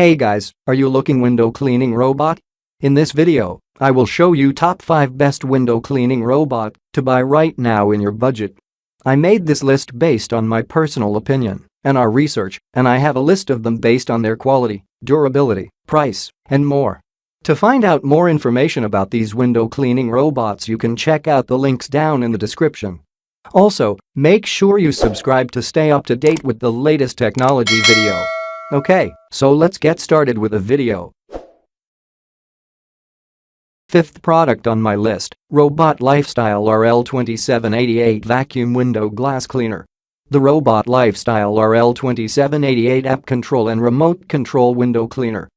Hey guys, are you looking window cleaning robot? In this video, I will show you top 5 best window cleaning robot to buy right now in your budget. I made this list based on my personal opinion and our research, and I have a list of them based on their quality, durability, price, and more. To find out more information about these window cleaning robots, you can check out the links down in the description. Also, make sure you subscribe to stay up to date with the latest technology video. Okay, so let's get started with the video. Fifth product on my list, Robot Lifestyle RL880 Vacuum Window Glass Cleaner. The Robot Lifestyle RL880 App Control and Remote Control Window Cleaner.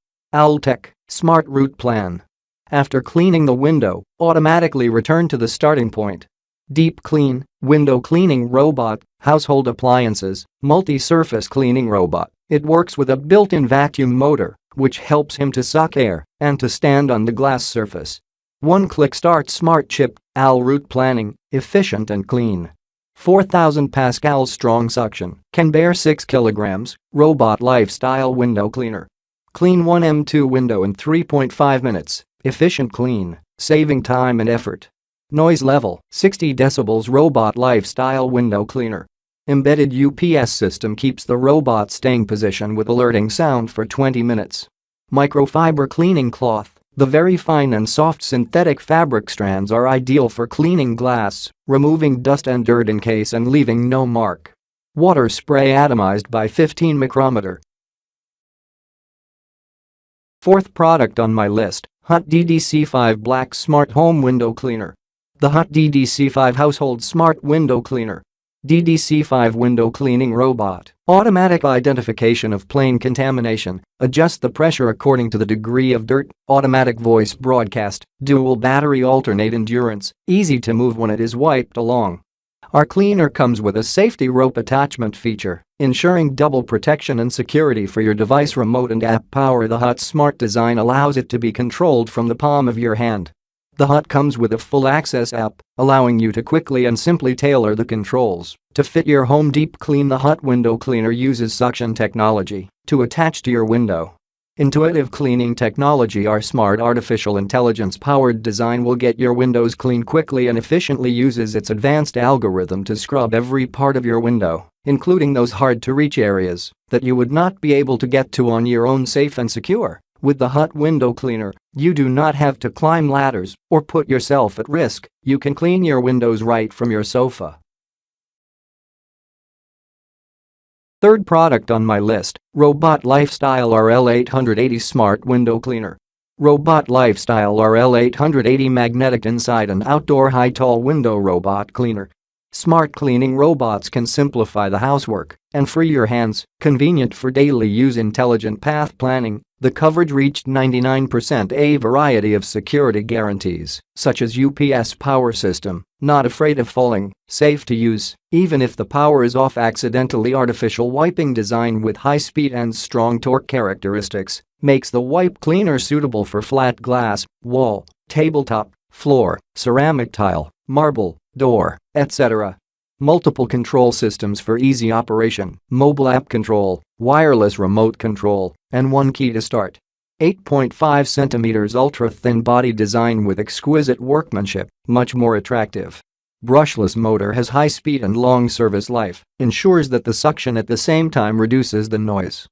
Tech Smart Route Plan. After cleaning the window, automatically return to the starting point. Deep Clean, Window Cleaning Robot, Household Appliances, Multi-Surface Cleaning Robot. It works with a built-in vacuum motor, which helps him to suck air and to stand on the glass surface. One-click start smart chip, route planning, efficient and clean. 4,000 pascals strong suction, can bear 6 kilograms, Robot Lifestyle Window Cleaner. Clean 1M2 window in 3.5 minutes, efficient clean, saving time and effort. Noise level, 60 decibels Robot Lifestyle Window Cleaner. Embedded UPS system keeps the robot staying position with alerting sound for 20 minutes. Microfiber cleaning cloth, the very fine and soft synthetic fabric strands are ideal for cleaning glass, removing dust and dirt in case and leaving no mark. Water spray atomized by 15 micrometer. Fourth product on my list, Hutt DDC5 Black Smart Home Window Cleaner. The Hutt DDC5 Household Smart Window Cleaner. DDC5 Window Cleaning Robot. Automatic identification of plane contamination, adjust the pressure according to the degree of dirt, automatic voice broadcast, dual battery alternate endurance, easy to move when it is wiped along. Our cleaner comes with a safety rope attachment feature, ensuring double protection and security for your device remote and app power. The Hutt Smart design allows it to be controlled from the palm of your hand. The Hutt comes with a full access app, allowing you to quickly and simply tailor the controls to fit your home. Deep Clean. The Hutt window cleaner uses suction technology to attach to your window. Intuitive cleaning technology. Our smart artificial intelligence powered design will get your windows clean quickly and efficiently. Uses its advanced algorithm to scrub every part of your window, including those hard to reach areas that you would not be able to get to on your own. Safe and secure. With the Hutt window cleaner, you do not have to climb ladders or put yourself at risk. You can clean your windows right from your sofa. Third product on my list, Robot Lifestyle RL880 Smart Window Cleaner. Robot Lifestyle RL880 Magnetic Inside and Outdoor High Tall Window Robot Cleaner. Smart cleaning robots can simplify the housework and free your hands, convenient for daily use. Intelligent path planning, the coverage reached 99%. A variety of security guarantees, such as UPS power system, not afraid of falling, safe to use, even if the power is off accidentally. Artificial wiping design with high speed and strong torque characteristics makes the wipe cleaner suitable for flat glass, wall, tabletop, floor, ceramic tile, marble, door, etc. Multiple control systems for easy operation, mobile app control, wireless remote control, and one key to start. 8.5 cm ultra-thin body design with exquisite workmanship, much more attractive. Brushless motor has high speed and long service life, ensures that the suction at the same time reduces the noise.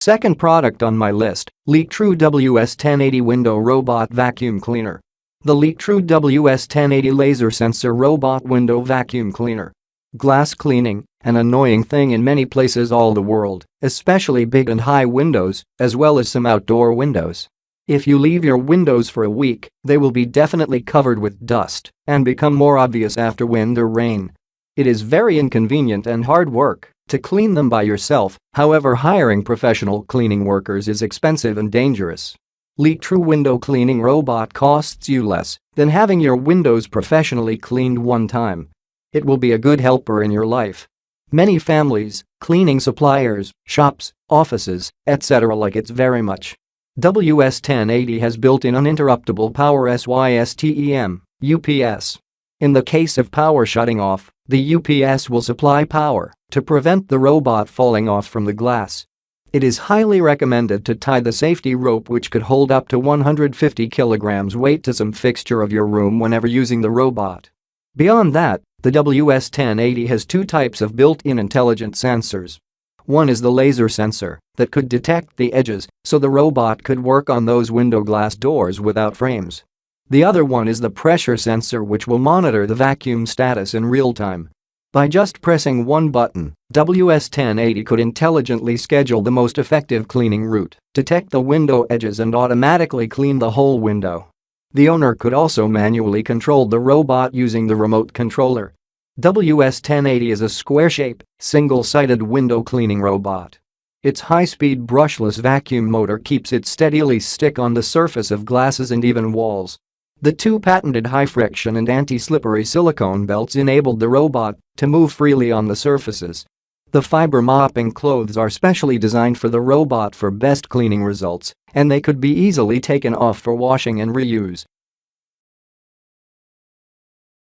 Second product on my list, Leaktrue WS1080 Window Robot Vacuum Cleaner. The Leaktrue WS1080 Laser Sensor Robot Window Vacuum Cleaner. Glass cleaning, an annoying thing in many places all the world, especially big and high windows, as well as some outdoor windows. If you leave your windows for a week, they will be definitely covered with dust and become more obvious after wind or rain. It is very inconvenient and hard work to clean them by yourself. However, hiring professional cleaning workers is expensive and dangerous. Liectroux window cleaning robot costs you less than having your windows professionally cleaned one time. It will be a good helper in your life. Many families, cleaning suppliers, shops, offices, etc. like it very much. WS1080 has built-in uninterruptible power system, UPS. In the case of power shutting off, the UPS will supply power to prevent the robot falling off from the glass It is highly recommended to tie the safety rope, which could hold up to 150 kilograms weight, to some fixture of your room whenever using the robot. Beyond that, the WS1080 has two types of built-in intelligent sensors. One is the laser sensor that could detect the edges, so the robot could work on those window glass doors without frames. The other one is the pressure sensor, which will monitor the vacuum status in real time. By just pressing one button, WS1080 could intelligently schedule the most effective cleaning route, detect the window edges, and automatically clean the whole window. The owner could also manually control the robot using the remote controller. WS1080 is a square-shaped, single-sided window cleaning robot. Its high-speed brushless vacuum motor keeps it steadily stick on the surface of glasses and even walls. The two patented high-friction and anti-slippery silicone belts enabled the robot to move freely on the surfaces. The fiber mopping clothes are specially designed for the robot for best cleaning results, and they could be easily taken off for washing and reuse.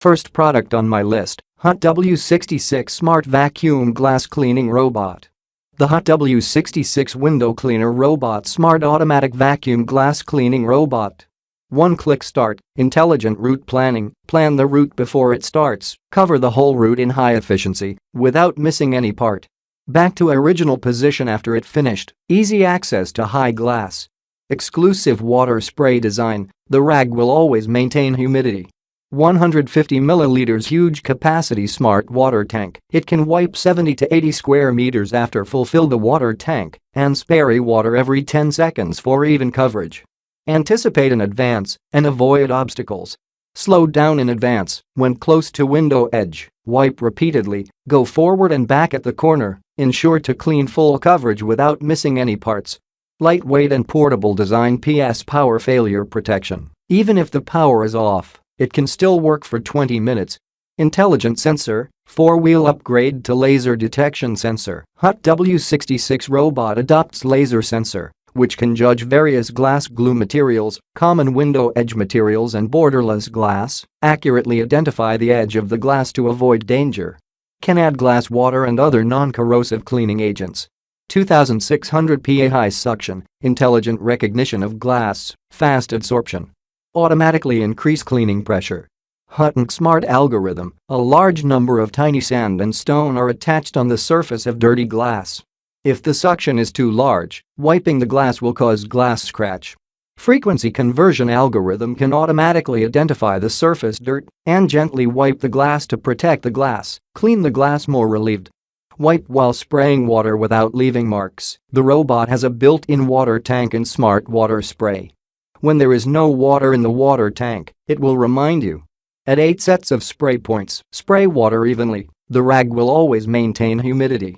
First product on my list, Hutt W66 Smart Vacuum Glass Cleaning Robot. The Hutt W66 Window Cleaner Robot Smart Automatic Vacuum Glass Cleaning Robot. One-click start, intelligent route planning, plan the route before it starts, cover the whole route in high efficiency, without missing any part. Back to original position after it finished, easy access to high glass. Exclusive water spray design, the rag will always maintain humidity. 150 milliliters huge capacity smart water tank, it can wipe 70 to 80 square meters after fulfill the water tank and spray water every 10 seconds for even coverage. Anticipate in advance and avoid obstacles. Slow down in advance when close to window edge, wipe repeatedly, go forward and back at the corner, ensure to clean full coverage without missing any parts. Lightweight and portable design. PS Power failure protection. Even if the power is off, it can still work for 20 minutes. Intelligent sensor, 4-wheel upgrade to laser detection sensor. Hutt W66 robot adopts laser sensor, which can judge various glass glue materials, common window edge materials and borderless glass, accurately identify the edge of the glass to avoid danger. Can add glass water and other non-corrosive cleaning agents. 2600 PA high suction, intelligent recognition of glass, fast absorption. Automatically increase cleaning pressure. Hutt Smart algorithm, a large number of tiny sand and stone are attached on the surface of dirty glass. If the suction is too large, wiping the glass will cause glass scratch. Frequency conversion algorithm can automatically identify the surface dirt and gently wipe the glass to protect the glass, clean the glass more relieved. Wipe while spraying water without leaving marks. The robot has a built-in water tank and smart water spray. When there is no water in the water tank, it will remind you. At 8 sets of spray points, spray water evenly. The rag will always maintain humidity.